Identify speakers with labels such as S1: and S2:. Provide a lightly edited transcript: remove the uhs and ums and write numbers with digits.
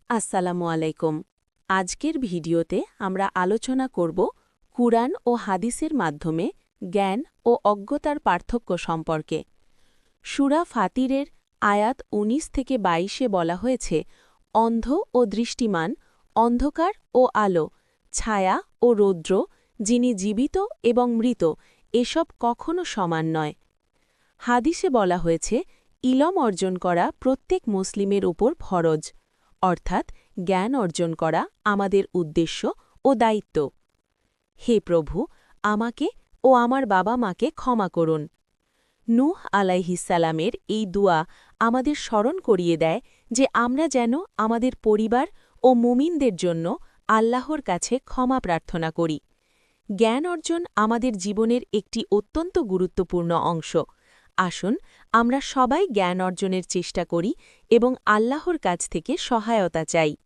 S1: আসসালামু আলাইকুম। আজকের ভিডিওতে আমরা আলোচনা করব কুরআন ও হাদিসের মাধ্যমে জ্ঞান ও অজ্ঞতার পার্থক্য সম্পর্কে। সূরা ফাতিরের আয়াত ১৯ থেকে ২২-এ বলা হয়েছে, অন্ধ ও দৃষ্টিমান, অন্ধকার ও আলো, ছায়া ও রৌদ্র, যিনি জীবিত এবং মৃত, এসব কখনো সমান নয়। হাদিসে বলা হয়েছে, ইলম অর্জন করা প্রত্যেক মুসলিমের উপর ফরজ, অর্থাৎ জ্ঞান অর্জন করা আমাদের উদ্দেশ্য ও দায়িত্ব। হে প্রভু, আমাকে ও আমার বাবা মাকে ক্ষমা করুন। নূহ আলাইহিসসালামের এই দুয়া আমাদের স্মরণ করিয়ে দেয় যে আমরা যেন আমাদের পরিবার ও মুমিনদের জন্য আল্লাহর কাছে ক্ষমা প্রার্থনা করি। জ্ঞান অর্জন আমাদের জীবনের একটি অত্যন্ত গুরুত্বপূর্ণ অংশ। আসুন আমরা সবাই জ্ঞান অর্জনের চেষ্টা করি এবং আল্লাহর কাছ থেকে সহায়তা চাই।